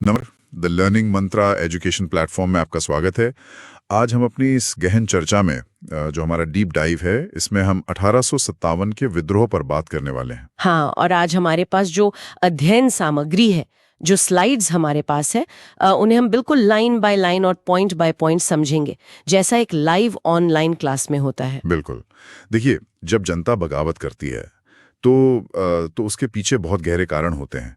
The learning Mantra education platform में आपका स्वागत है। आज हम अपनी इस गहन चर्चा में जो हमारा डीप डाइव है, इसमें हम 1857 के विद्रोह पर बात करने वाले हैं। हाँ, और आज हमारे पास जो अध्ययन सामग्री है, जो स्लाइड्स हमारे पास है, उन्हें हम बिल्कुल लाइन बाय लाइन और पॉइंट बाय पॉइंट समझेंगे, जैसा एक लाइव ऑनलाइन क्लास में होता है। बिल्कुल। देखिए, जब जनता बगावत करती है तो उसके पीछे बहुत गहरे कारण होते हैं।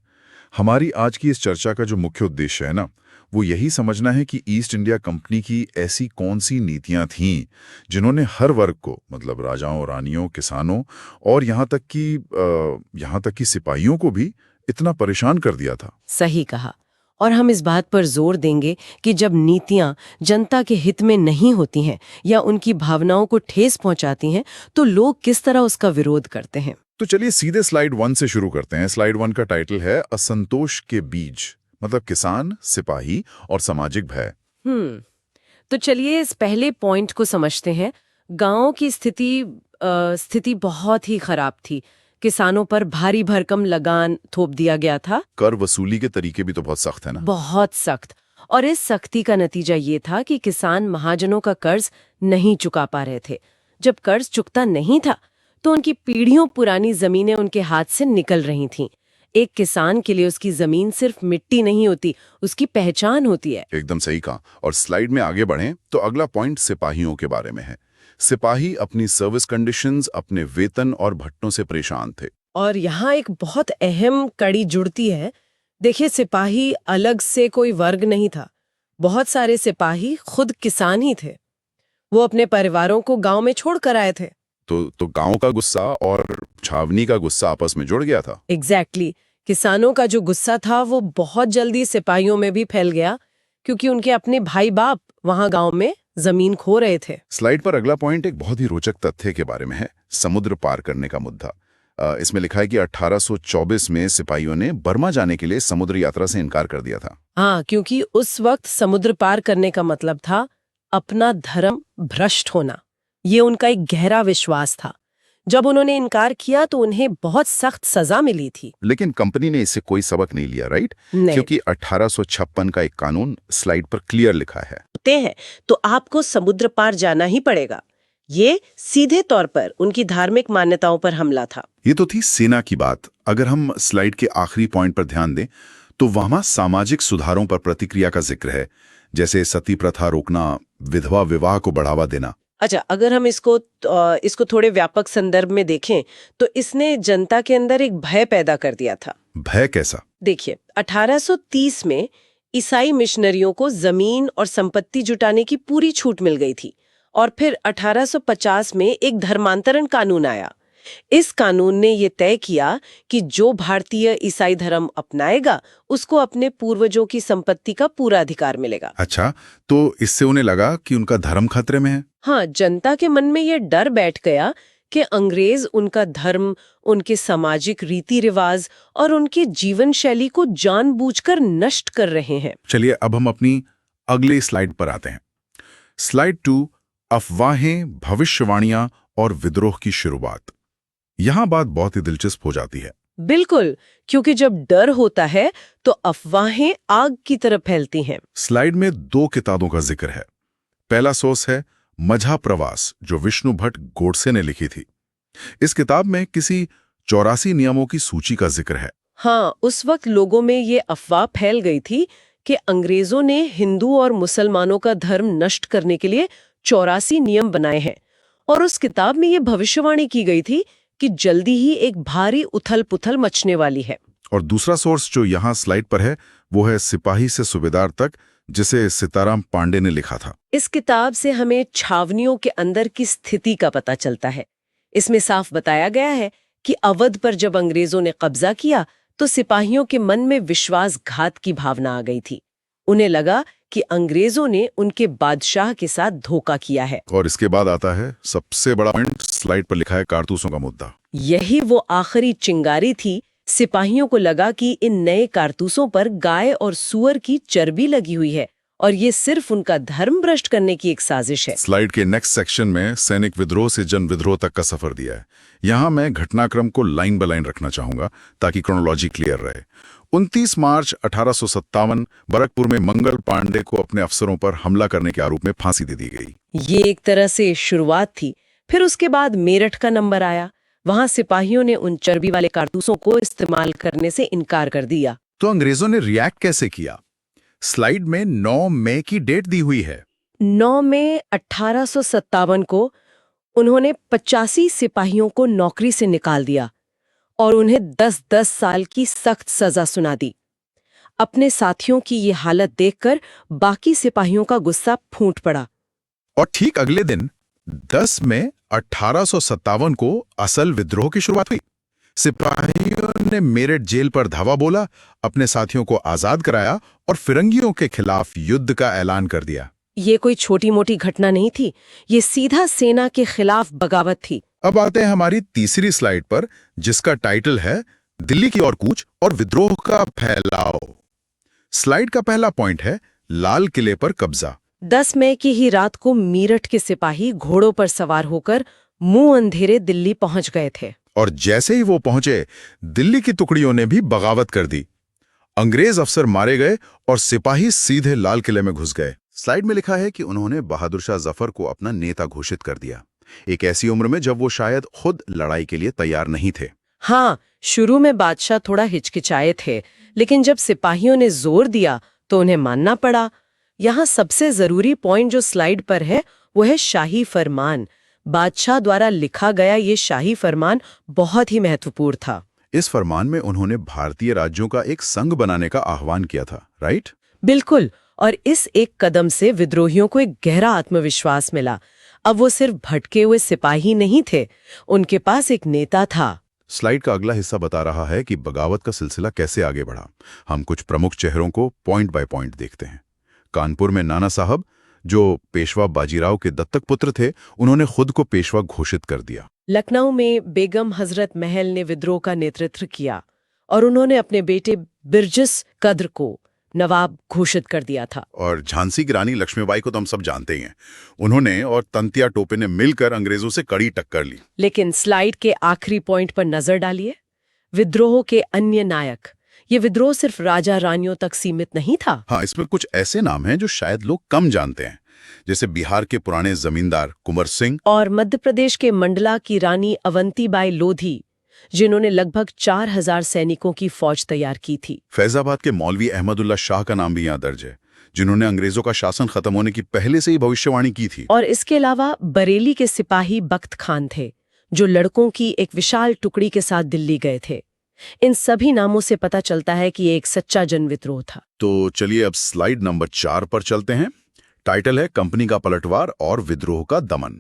हमारी आज की इस चर्चा का जो मुख्य उद्देश्य है ना, वो यही समझना है कि ईस्ट इंडिया कंपनी की ऐसी कौन सी नीतियां थीं जिन्होंने हर वर्ग को, मतलब राजाओं, रानियों, किसानों और यहाँ तक कि सिपाहियों को भी इतना परेशान कर दिया था। सही कहा। और हम इस बात पर जोर देंगे कि जब नीतियां जनता के हित में नहीं होती हैं या उनकी भावनाओं को ठेस पहुंचाती हैं, तो लोग किस तरह उसका विरोध करते हैं। तो चलिए सीधे स्लाइड 1 से शुरू करते हैं। स्लाइड 1 का टाइटल है असंतोष के बीज, मतलब किसान, सिपाही और सामाजिक भय। तो चलिए इस पहले पॉइंट को समझते हैं। गांवों की स्थिति बहुत ही खराब थी। किसानों पर भारी भरकम लगान थोप दिया गया था। कर वसूली के तरीके भी तो बहुत सख्त है ना। बहुत सख्त। और इस सख्ती का नतीजा ये था कि किसान महाजनों का कर्ज नहीं चुका पा रहे थे। जब कर्ज चुकता नहीं था तो उनकी पीढ़ियों पुरानी जमीनें उनके हाथ से निकल रही थीं। एक किसान के लिए उसकी जमीन सिर्फ मिट्टी नहीं होती, उसकी पहचान होती है। एकदम सही कहा। और स्लाइड में आगे बढ़ें तो अगला पॉइंट सिपाहियों के बारे में है। सिपाही अपनी सर्विस कंडीशंस, अपने वेतन और भत्तों से परेशान थे। और यहाँ एक बहुत अहम कड़ी जुड़ती है। देखिए, सिपाही अलग से कोई वर्ग नहीं था। बहुत सारे सिपाही खुद किसान ही थे। वो अपने परिवारों को गांव में छोड़ कर आए थे। तो गांव का गुस्सा और छावनी का गुस्सा आपस में जुड़ गया था। एग्जैक्टली। किसानों का जो गुस्सा था वो बहुत जल्दी सिपाहियों में भी फैल गया, क्योंकि उनके अपने भाई बाप वहां गांव में जमीन खो रहे थे। स्लाइड पर अगला पॉइंट एक बहुत ही रोचक तथ्य के बारे में है, समुद्र पार करने का मुद्दा। इसमें लिखा है कि 1824 में सिपाहियों ने बर्मा जाने के लिए समुद्र यात्रा से इनकार कर दिया था। हाँ, क्योंकि उस वक्त समुद्र पार करने का मतलब था अपना धर्म भ्रष्ट होना। ये उनका एक गहरा विश्वास था। जब उन्होंने इनकार किया तो उन्हें बहुत सख्त सजा मिली थी। लेकिन कंपनी ने इससे कोई सबक नहीं लिया, राइट? क्योंकि 1856 का एक कानून स्लाइड पर क्लियर लिखा है तो आपको समुद्र पार जाना ही पड़ेगा। ये सीधे तौर पर उनकी धार्मिक मान्यताओं पर हमला था। ये तो थी सेना की बात। अगर हम स्लाइड के आखिरी पॉइंट पर ध्यान दें तो वहां सामाजिक सुधारों पर प्रतिक्रिया का जिक्र है, जैसे सती प्रथा रोकना, विधवा विवाह को बढ़ावा देना। अच्छा, अगर हम इसको थोड़े व्यापक संदर्भ में देखें तो इसने जनता के अंदर एक भय पैदा कर दिया था। भय कैसा? देखिए, 1830 में ईसाई मिशनरियों को जमीन और संपत्ति जुटाने की पूरी छूट मिल गई थी। और फिर 1850 में एक धर्मांतरण कानून आया। इस कानून ने ये तय किया कि जो भारतीय ईसाई धर्म अपनाएगा उसको अपने पूर्वजों की संपत्ति का पूरा अधिकार मिलेगा। अच्छा, तो इससे उन्हें लगा कि उनका धर्म खतरे में है। हाँ, जनता के मन में ये डर बैठ गया कि अंग्रेज उनका धर्म, उनके सामाजिक रीति रिवाज और उनके जीवन शैली को जानबूझकर नष्ट कर रहे हैं। चलिए अब हम अपनी अगली स्लाइड पर आते हैं। स्लाइड 2, अफवाहें, भविष्यवाणियां और विद्रोह की शुरुआत। यहां बात बहुत ही दिलचस्प हो जाती है। बिल्कुल, क्योंकि जब डर होता है तो अफवाहें आग की तरह फैलती हैं। स्लाइड में 2 किताबों का जिक्र है। पहला सोर्स है मझा प्रवास, जो विष्णु भट्ट गोडसे ने लिखी थी। इस किताब में किसी 84 नियमों की सूची का जिक्र है। हाँ, उस वक्त लोगों में ये अफवाह फैल गई थी कि अंग्रेजों ने हिंदू और मुसलमानों का धर्म नष्ट करने के लिए 84 नियम बनाए हैं। और उस किताब में ये भविष्यवाणी की गई थी कि जल्दी ही एक भारी उथल-पुथल मचने वाली है। और दूसरा सोर्स जो यहाँ स्लाइड पर है वो है सिपाही से सूबेदार तक, जिसे सीताराम पांडे ने लिखा था। इस किताब से हमें छावनियों के अंदर की स्थिति का पता चलता है। इसमें साफ बताया गया है कि अवध पर जब अंग्रेजों ने कब्जा किया तो सिपाहियों के मन में विश्वासघात की भावना आ गई थी। उन्हें लगा कि अंग्रेजों ने उनके बादशाह के साथ धोखा किया है। और इसके बाद आता है सबसे बड़ा पॉइंट, स्लाइड पर लिखा है कारतूसों का मुद्दा। यही वो आखिरी चिंगारी थी। सिपाहियों को लगा कि इन नए कारतूसों पर गाय और सूअर की चर्बी लगी हुई है और ये सिर्फ उनका धर्म भ्रष्ट करने की एक साजिश है। स्लाइड के नेक्स्ट सेक्शन में सैनिक विद्रोह से जन विद्रोह तक का सफर दिया है। यहाँ मैं घटनाक्रम को लाइन बाय लाइन रखना चाहूंगा ताकि क्रोनोलॉजी क्लियर रहे। 29 मार्च 1857 बरकपुर में मंगल पांडे को अपने अफसरों पर हमला करने के आरोप में फांसी दे दी गई। ये एक तरह से शुरुआत थी। फिर उसके बाद मेरठ का नंबर आया। वहां सिपाहियों ने उन चर्बी वाले कारतूसों को इस्तेमाल करने से इनकार कर दिया। तो अंग्रेजों ने रिएक्ट कैसे किया? स्लाइड में 9 मई की डेट दी हुई है। 9 मई 1857 को उन्होंने 85 सिपाहियों को नौकरी से निकाल दिया और उन्हें 10-10 साल की सख्त सजा सुना दी। अपने साथियों की ये हालत देखकर बाकी सिपाहियों का गुस्सा फूट पड़ा। और ठीक अगले दिन 10 मई 1857 को असल विद्रोह की शुरुआत हुई। सिपाहियों ने मेरठ जेल पर धावा बोला, अपने साथियों को आजाद कराया और फिरंगियों के खिलाफ युद्ध का ऐलान कर दिया। ये कोई छोटी मोटी घटना नहीं थी, ये सीधा सेना के खिलाफ बगावत थी। अब आते हैं हमारी तीसरी स्लाइड पर, जिसका टाइटल है दिल्ली की ओर कूच और विद्रोह का फैलाव। स्लाइड का पहला पॉइंट है लाल किले पर कब्जा। 10 मई की ही रात को मेरठ के सिपाही घोड़ों पर सवार होकर मुंह अंधेरे दिल्ली पहुंच गए थे। और जैसे ही वो पहुंचे, दिल्ली की टुकड़ियों ने भी बगावत कर दी। अंग्रेज अफसर मारे गए और सिपाही सीधे लाल किले में घुस गए। स्लाइड में लिखा है कि उन्होंने बहादुर शाह जफर को अपना नेता घोषित कर दिया, एक ऐसी उम्र में जब वो शायद खुद लड़ाई के लिए तैयार नहीं थे। हाँ, शुरू में बादशाह थोड़ा हिचकिचाए थे, लेकिन जब सिपाहियों ने जोर दिया तो उन्हें मानना पड़ा। यहाँ सबसे जरूरी पॉइंट जो स्लाइड पर है वो है शाही फरमान। बादशाह द्वारा लिखा गया ये शाही फरमान बहुत ही महत्वपूर्ण था। इस फरमान में उन्होंने भारतीय राज्यों का एक संघ बनाने का आह्वान किया था, राइट? बिल्कुल। और इस एक कदम से विद्रोहियों को एक गहरा आत्मविश्वास मिला। अब वो सिर्फ भटके हुए सिपाही नहीं थे, उनके पास एक नेता था। स्लाइड का अगला हिस्सा बता रहा है कि बगावत का सिलसिला कैसे आगे बढ़ा। हम कुछ प्रमुख चेहरों को पॉइंट बाय पॉइंट देखते हैं। कानपुर में नाना साहब, जो पेशवा बाजीराव के दत्तक पुत्र थे, उन्होंने खुद को पेशवा घोषित कर दिया। लखनऊ में बेगम हजरत महल ने विद्रोह का नेतृत्व किया और उन्होंने अपने बेटे बिरजस कद्र को नवाब घोषित कर दिया था। और झांसी की रानी लक्ष्मीबाई को तो हम सब जानते ही हैं। उन्होंने और तंतिया टोपे ने मिलकर अंग्रेजों से कड़ी टक्कर ली। लेकिन स्लाइड के आखिरी पॉइंट पर नजर डालिए, विद्रोह के अन्य नायक। ये विद्रोह सिर्फ राजा रानियों तक सीमित नहीं था। हाँ, इसमें कुछ ऐसे नाम हैं जो शायद लोग कम जानते हैं, जैसे बिहार के पुराने जमींदार कुंवर सिंह और मध्य प्रदेश के मंडला की रानी अवंतीबाई लोधी, जिन्होंने लगभग 4000 सैनिकों की फौज तैयार की थी। फैजाबाद के मौलवी अहमदुल्ला शाह का नाम भी यहाँ दर्ज है, जिन्होंने अंग्रेजों का शासन खत्म होने की पहले से ही भविष्यवाणी की थी। और इसके अलावा बरेली के सिपाही बख्त खान थे, जो लड़कों की एक विशाल टुकड़ी के साथ दिल्ली गए थे। इन सभी नामों से पता चलता है कि ये एक सच्चा जन विद्रोह था। तो चलिए अब स्लाइड नंबर 4 पर चलते हैं। टाइटल है कंपनी का पलटवार और विद्रोह का दमन।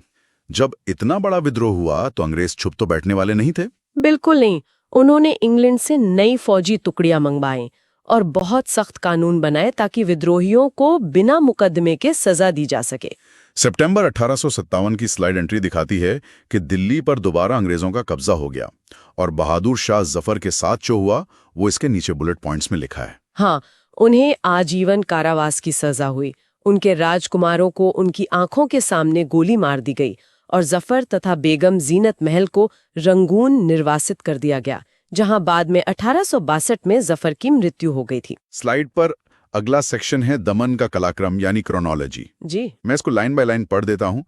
जब इतना बड़ा विद्रोह हुआ तो अंग्रेज छुप तो बैठने वाले नहीं थे। बिल्कुल नहीं। उन्होंने इंग्लैंड से नई फौजी टुकड़ियां मंगवाई और बहुत सख्त कानून बनाए ताकि विद्रोहियों को बिना मुकदमे के सजा दी जा सके। सितंबर 1857 की स्लाइड एंट्री दिखाती है कि दिल्ली पर दोबारा अंग्रेजों का कब्जा हो गया और बहादुर शाह जफर के साथ जो हुआ वो इसके नीचे बुलेट पॉइंट्स में लिखा है। हाँ, उन्हें आजीवन कारावास की सजा हुई। उनके राजकुमारों को उनकी आंखों के सामने गोली मार दी गई और जफर तथा बेगम जीनत महल को रंगून निर्वासित कर दिया गया, जहां बाद में 1862 में जफर की मृत्यु हो गई थी। स्लाइड पर अगला सेक्शन है दमन का कलाक्रम यानी क्रोनोलॉजी। जी, मैं इसको लाइन बाय लाइन पढ़ देता हूं।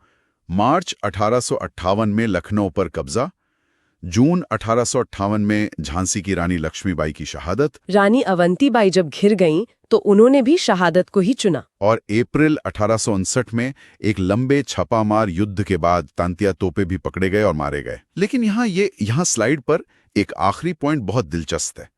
मार्च 1858 में लखनऊ पर कब्जा, जून 1858 में झांसी की रानी लक्ष्मीबाई की शहादत, रानी अवंतीबाई जब घिर गईं तो उन्होंने भी शहादत को ही चुना। और अप्रैल 1859 में एक लंबे छापामार युद्ध के बाद तांतिया तोपे भी पकड़े गए और मारे गए। लेकिन यहाँ स्लाइड पर एक आखिरी पॉइंट बहुत दिलचस्प है,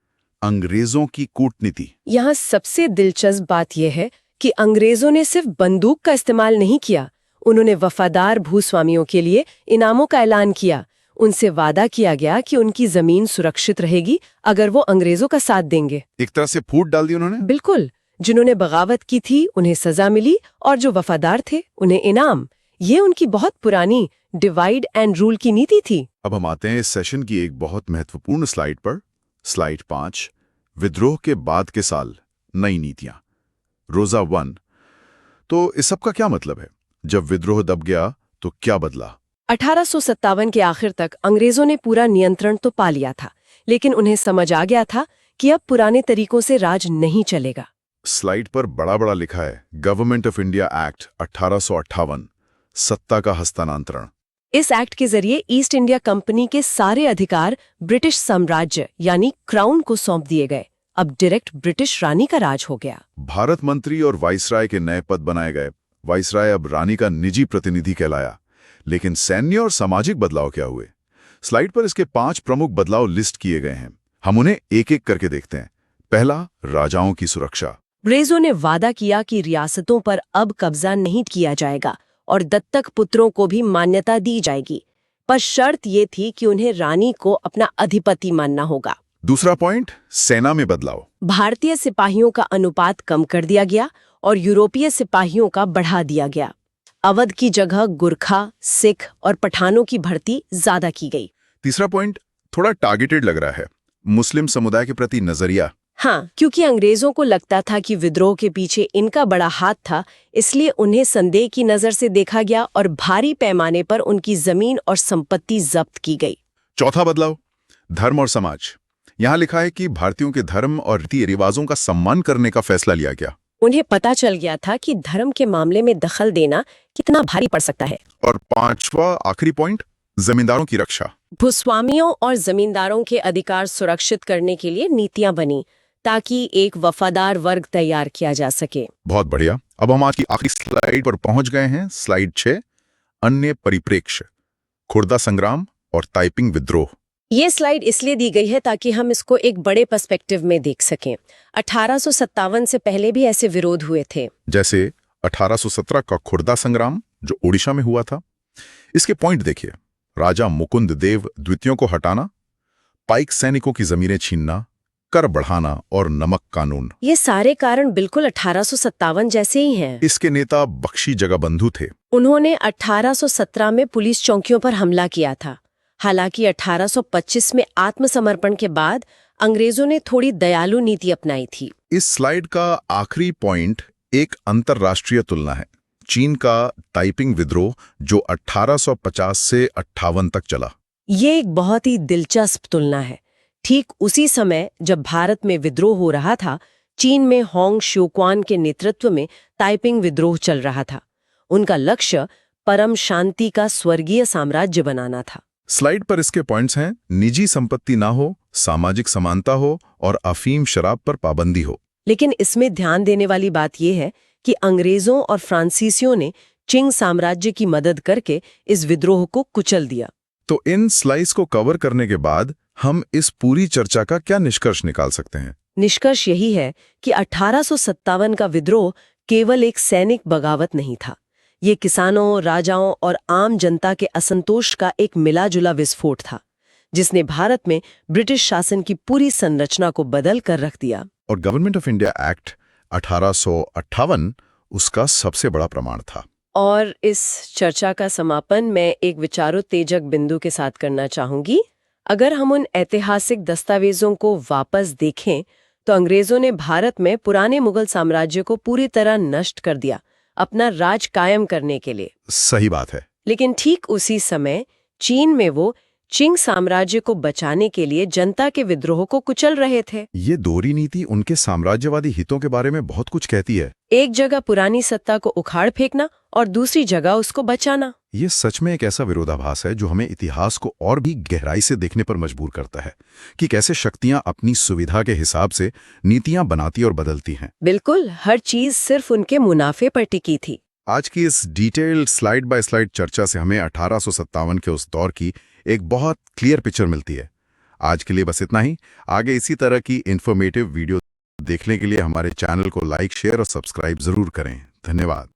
अंग्रेजों की कूटनीति। यहाँ सबसे दिलचस्प बात यह है कि अंग्रेजों ने सिर्फ बंदूक का इस्तेमाल नहीं किया, उन्होंने वफादार भूस्वामियों के लिए इनामों का ऐलान किया। उनसे वादा किया गया कि उनकी जमीन सुरक्षित रहेगी अगर वो अंग्रेजों का साथ देंगे। एक तरह से फूट डाल दी उन्होंने। बिल्कुल। जिन्होंने बगावत की थी उन्हें सजा मिली और जो वफादार थे उन्हें इनाम। ये उनकी बहुत पुरानी डिवाइड एंड रूल की नीति थी। अब हम आते हैं इस सेशन की एक बहुत महत्वपूर्ण स्लाइड पर। स्लाइड 5, विद्रोह के बाद के साल, नई नीतियां। रोजा 1, तो इस सब का क्या मतलब है? जब विद्रोह दब गया तो क्या बदला? 1857 के आखिर तक अंग्रेजों ने पूरा नियंत्रण तो पा लिया था, लेकिन उन्हें समझ आ गया था कि अब पुराने तरीकों से राज नहीं चलेगा। स्लाइड पर बड़ा बड़ा लिखा है गवर्नमेंट ऑफ इंडिया एक्ट 1858, सत्ता का हस्तांतरण। इस एक्ट के जरिए ईस्ट इंडिया कंपनी के सारे अधिकार ब्रिटिश साम्राज्य यानी क्राउन को सौंप दिए गए। अब डायरेक्ट ब्रिटिश रानी का राज हो गया। भारत मंत्री और वाइसराय के नए पद बनाए गए। वाइसराय अब रानी का निजी प्रतिनिधि कहलाया। लेकिन सैन्य और सामाजिक बदलाव क्या हुए? स्लाइड पर इसके 5 प्रमुख बदलाव लिस्ट किए गए हैं। हम उन्हें एक एक करके देखते हैं। पहला, राजाओं की सुरक्षा। अंग्रेजों ने वादा किया कि रियासतों पर अब कब्जा नहीं किया जाएगा और दत्तक पुत्रों को भी मान्यता दी जाएगी, पर शर्त ये थी कि उन्हें रानी को अपना अधिपति मानना होगा। दूसरा पॉइंट, सेना में बदलाव। भारतीय सिपाहियों का अनुपात कम कर दिया गया और यूरोपीय सिपाहियों का बढ़ा दिया गया। अवध की जगह गुरखा, सिख और पठानों की भर्ती ज्यादा की गई। तीसरा पॉइंट थोड़ा टारगेटेड लग रहा है, मुस्लिम समुदाय के प्रति नजरिया। हाँ, क्योंकि अंग्रेजों को लगता था कि विद्रोह के पीछे इनका बड़ा हाथ था, इसलिए उन्हें संदेह की नजर से देखा गया और भारी पैमाने पर उनकी जमीन और संपत्ति जब्त की गई। चौथा बदलाव, धर्म और समाज। यहाँ लिखा है कि भारतीयों के धर्म और रीति रिवाजों का सम्मान करने का फैसला लिया गया। उन्हें पता चल गया था कि धर्म के मामले में दखल देना कितना भारी पड़ सकता है। और पांचवा आखिरी पॉइंट, जमींदारों की रक्षा। भूस्वामियों और जमींदारों के अधिकार सुरक्षित करने के लिए नीतियां बनी ताकि एक वफादार वर्ग तैयार किया जा सके। बहुत बढ़िया। अब हम आज की आखिरी स्लाइड पर पहुंच गए हैं। स्लाइड 6, अन्य परिप्रेक्ष्य, खुर्दा संग्राम और ताइपिंग विद्रोह। ये स्लाइड इसलिए दी गई है ताकि हम इसको एक बड़े पर्सपेक्टिव में देख सकें। 1857 से पहले भी ऐसे विरोध हुए थे, जैसे 1817 का खुर्दा संग्राम जो ओडिशा में हुआ था। इसके पॉइंट देखिए, राजा मुकुंद देव द्वितीयों को हटाना, पाइक सैनिकों की जमीनें छीनना, कर बढ़ाना और नमक कानून। ये सारे कारण बिल्कुल 1857 जैसे ही हैं। इसके नेता बख्शी जगबंधु थे। उन्होंने 1817 में पुलिस चौकियों पर हमला किया था। हालांकि 1825 में आत्मसमर्पण के बाद अंग्रेजों ने थोड़ी दयालु नीति अपनाई थी। इस स्लाइड का आखिरी पॉइंट एक अंतरराष्ट्रीय तुलना है। चीन का ताइपिंग विद्रोह जो 1850 से 58 तक चला। ये एक बहुत ही दिलचस्प तुलना है। ठीक उसी समय जब भारत में विद्रोह हो रहा था, चीन में होंग श्योक्वान के नेतृत्व में ताइपिंग विद्रोह चल रहा था। उनका लक्ष्य परम शांति का स्वर्गीय साम्राज्य बनाना था। स्लाइड पर इसके पॉइंट्स हैं, निजी संपत्ति ना हो, सामाजिक समानता हो और अफीम शराब पर पाबंदी हो। लेकिन इसमें ध्यान देने वाली बात यह है कि अंग्रेजों और फ्रांसीसियों ने चिंग साम्राज्य की मदद करके इस विद्रोह को कुचल दिया। तो इन स्लाइड्स को कवर करने के बाद हम इस पूरी चर्चा का क्या निष्कर्ष निकाल सकते हैं? निष्कर्ष यही है कि 1857 का विद्रोह केवल एक सैनिक बगावत नहीं था। ये किसानों, राजाओं और आम जनता के असंतोष का एक मिला-जुला विस्फोट था, जिसने भारत में ब्रिटिश शासन की पूरी संरचना को बदल कर रख दिया। और गवर्नमेंट ऑफ इंडिया एक्ट 1858 उसका सबसे बड़ा प्रमाण था। और इस चर्चा का समापन मैं एक विचारोत्तेजक बिंदु के साथ करना चाहूंगी। अगर हम उन ऐतिहासिक दस्तावेजों को वापस देखें तो अंग्रेजों ने भारत में पुराने मुगल साम्राज्य को पूरी तरह नष्ट कर दिया, अपना राज कायम करने के लिए। सही बात है। लेकिन ठीक उसी समय चीन में वो चिंग साम्राज्य को बचाने के लिए जनता के विद्रोह को कुचल रहे थे। ये दोहरी नीति उनके साम्राज्यवादी हितों के बारे में बहुत कुछ कहती है। एक जगह पुरानी सत्ता को उखाड़ फेंकना और दूसरी जगह उसको बचाना। ये सच में एक ऐसा विरोधाभास है जो हमें इतिहास को और भी गहराई से देखने पर मजबूर करता है कि कैसे शक्तियां अपनी सुविधा के हिसाब से नीतियां बनाती और बदलती हैं। बिल्कुल, हर चीज सिर्फ उनके मुनाफे पर टिकी थी। आज की इस डिटेल्ड स्लाइड बाय स्लाइड चर्चा से हमें 1857 के उस दौर की एक बहुत क्लियर पिक्चर मिलती है। आज के लिए बस इतना ही। आगे इसी तरह की इंफॉर्मेटिव वीडियो देखने के लिए हमारे चैनल को लाइक, शेयर और सब्सक्राइब जरूर करें। धन्यवाद।